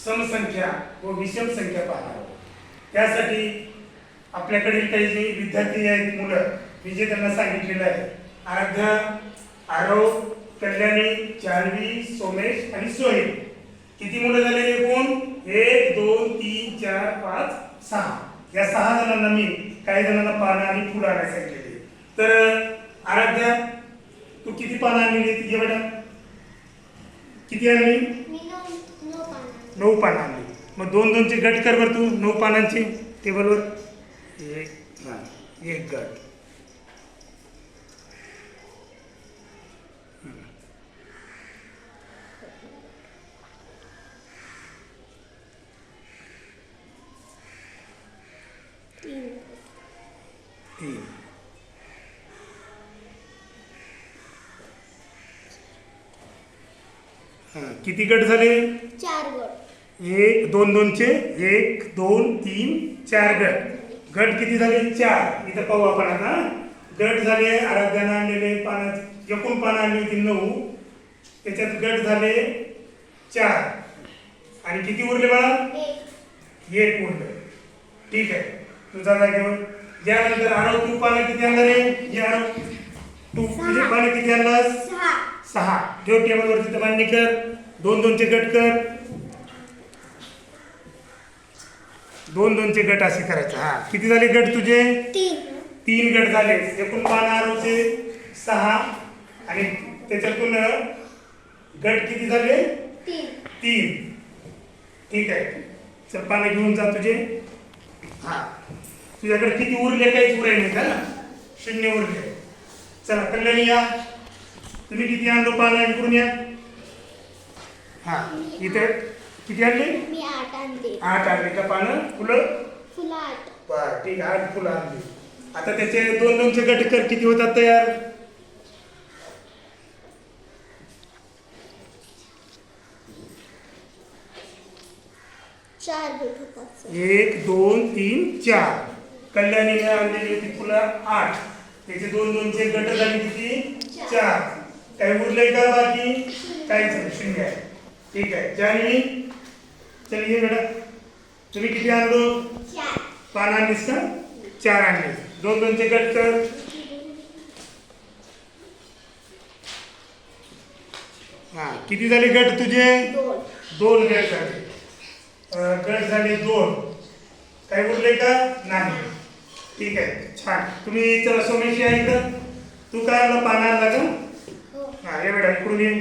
समसंख्या व विषम संख्या पाहणार आहोत. त्यासाठी आपल्याकडील काही जे विद्यार्थी आहेत मुलं मी जे त्यांना सांगितलेलं आहे, आराध्या, आरव, कल्याणी, जान्हवी, सोमेश आणि सोहेल, किती मुलं झालेली एकूण? 1 2 3 4 5 6. या 6 जणांना मी काही जणांना पानं आणि फुलं आणायला सांगितलेली. तर आराध्या, तू किती पानं आणलेली ती घे बेटा. किती आणली? 9 पानं आणली. मग 2 चे गट कर बरं तू 9 पानांचे टेबलवर. एक गट. तीन. किती गट झाले? 4 गट. 1 2 2 चे 1 2 3 4 गट. गट किती झाले? 4. इथं पाहू आपण आता. गट झाले आराध्यानं आणलेले पानं, एकूण पानं आणली होती 9, त्याच्यात गट झाले 4 आणि किती उरले बाळा? 1 उरले. ठीक आहे, तुझा जागेवर. यानंतर आरव, तू पानं किती आणणार आहे? या आरव, तू तुझे पानं किती आणलास? 6. ठेव टेबलवर, तिथं मांडणी कर. 2 2 चे गट कर. 2 2 चे गट असे करायचे. हा, किती झाले गट तुझे? 3 गट झाले. एकूण पानं आरवचे 6 आणि त्याच्यातून गट किती झाले? 3. ठीक आहे, चल पानं घेऊन जा तुझे. हा, तुझ्याकडे किती उरले? काहीच उरले नाही का ना? 0 उरले. चला कल्याणी या, तुम्ही किती आणलो पानं? इकडून या. हा, इथे किती आणले? मी 8 आणले. 8 आणले का पानं? फुलं 8. बरं, ठीक आहे, 8 फुलं आणली. आता त्याचे 2 2 चे गट कर. किती होतात तयार? 4 गट होतात. 1 2 3 4. कल्याणीने आणलेली होती फुलं 8, त्याचे 2 2 चे गट झाले किती? 4. काही उरले का बाकी? काहीच नाही, 0 आहे. ठीक आहे, जान्हवी, चल ये बेटा. तुम्ही किती आणलो? 4. पानं आणलीस का? 4 आणले. 2 2 चे गट कर. हा, किती झाले गट तुझे? 2 गट झाले. गट झाले 2. काही उरले का? नाही. ठीक आहे, छान. तुम्ही चला सोमेश या इकडं. तू काय आणलं? पानं आणला का? हा, ये बेटा इकडून ये.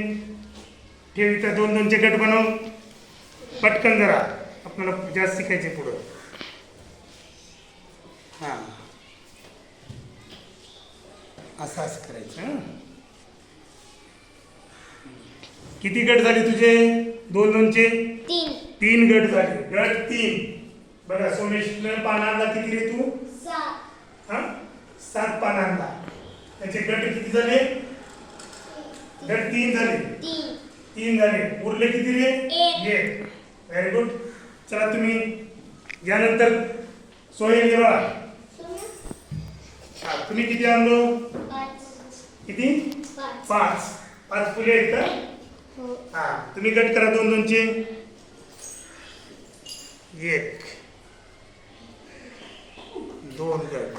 ठेव इथं. 2 2 चे गट बनव पटकन, जरा आपल्याला जास्त शिकायचे पुढं. हां, असं करायचं. हां, किती गट झाले तुझे? 2 2 चे 3 गट झाले. गट 3. बघा, सोमेशनं पानं आणला किती रे तू? 7. हां, 7 पानं आणला. त्याचे गट किती झाले? गट 3 झाले. 3 झाले. उरले किती रे? 1. Very good. चला तुम्ही यानंतर सोहेल बघा. हा, तुम्ही किती आणलो? 5. किती? 5 फुले आहेत का? हा, तुम्ही गट करा 2 2 चे. 1 2 गट.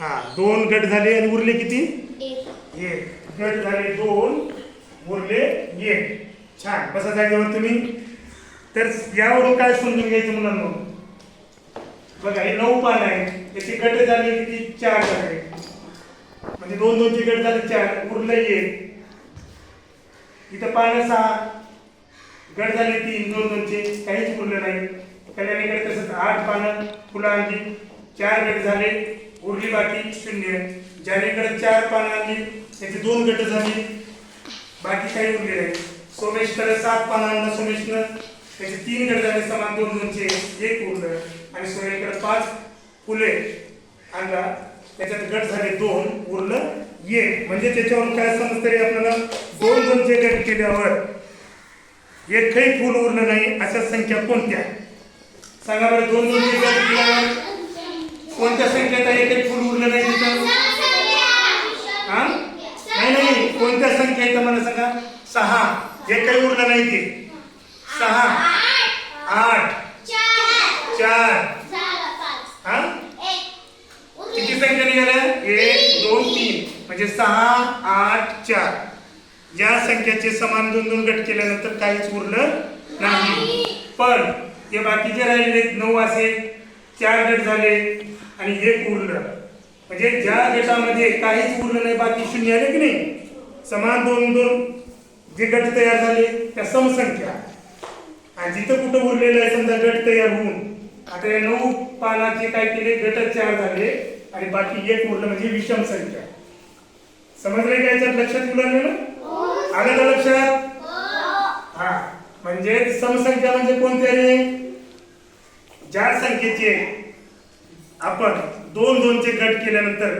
हा, 2 गट झाले आणि उरले किती? 1 गट झाले 2, उरले 1. छान, बसा जागेवर तुम्ही. तर यावरून काय समजून घ्यायचं मुलांना? बघा, हे 9 पानं आहेत, त्याचे गट झाले किती? 4 झाले. म्हणजे 2 2 चे गट झाले 4, उरले 1. इथं पानं 6, गट झाले 3, 2 2 चे काहीच उरलं नाही. कल्याणीकडे तसंच 8 पानं फुलं आणली, 4 गट झाले, उरली बाकी 0. जान्हवीकडे 4 पानं आणली, त्याचे 2 गट झाले, बाकी काही उरले नाही. सोमेशकडे 7 पानं आणलं सोमेशनं, त्याचे 3 गट झाले समान, 2 2 चे 1 उरलं. आणि सोहेलकडे 5 फुले आणला, त्याच्यात गट झाले 2, उरलं 1. म्हणजे त्याच्यावरून काय समजतं रे आपल्याला? 2 2 चे गट केल्यावर एकही फुल उरलं नाही अशा संख्या कोणत्या? सांगा बरं. 2 2 चे गट केल्यावर कोणत्या संख्येत एकही फुल उरलं नाही तिथं? हा, नाही, कोणत्या संख्या येतं मला सांगा? 6. एकही उरलं नाही ते 6 8 4 हा किती संख्या निघाल्या 1 2 3 म्हणजे 6 8 4 या संख्याचे समान 2 गट केल्यानंतर काहीच उरलं नाही. पण हे बाकीचे राहिलेले 9 असे 4 गट झाले आणि 1 उरलं. म्हणजे ज्या गटामध्ये काहीच उरलं नाही बाकी शून्य आले की नाही समान 2 जे गट तयार झाले त्या समसंख्या आणि जिथं कुठं उरलेलं आहे समजा गट तयार होऊन आता या 9 पानाचे काय केले गट 4 झाले आणि बाकी 1 उरलं म्हणजे विषम संख्या. समजले का याच्यात लक्षात येऊ लागलं ना आलं का लक्षात हा म्हणजे समसंख्या म्हणजे कोणत्या रे ज्या संख्येचे आपण 2 चे गट केल्यानंतर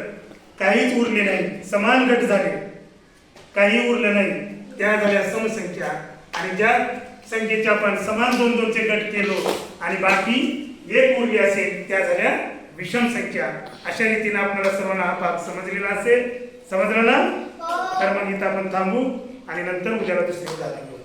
काहीच उरले नाही समान गट झाले काही उरलं नाही त्या झाल्या समसंख्या आणि ज्या संख्येचे आपण समान 2 चे गट केलो आणि बाकी 1 उरली असेल त्या झाल्या विषम संख्या. अशा रीतीने आपल्याला सर्वांना हा भाग समजलेला असेल. समजलं ना तर मग इथं आपण थांबू आणि नंतर उद्याला दुसरी उदाहरण घेऊ.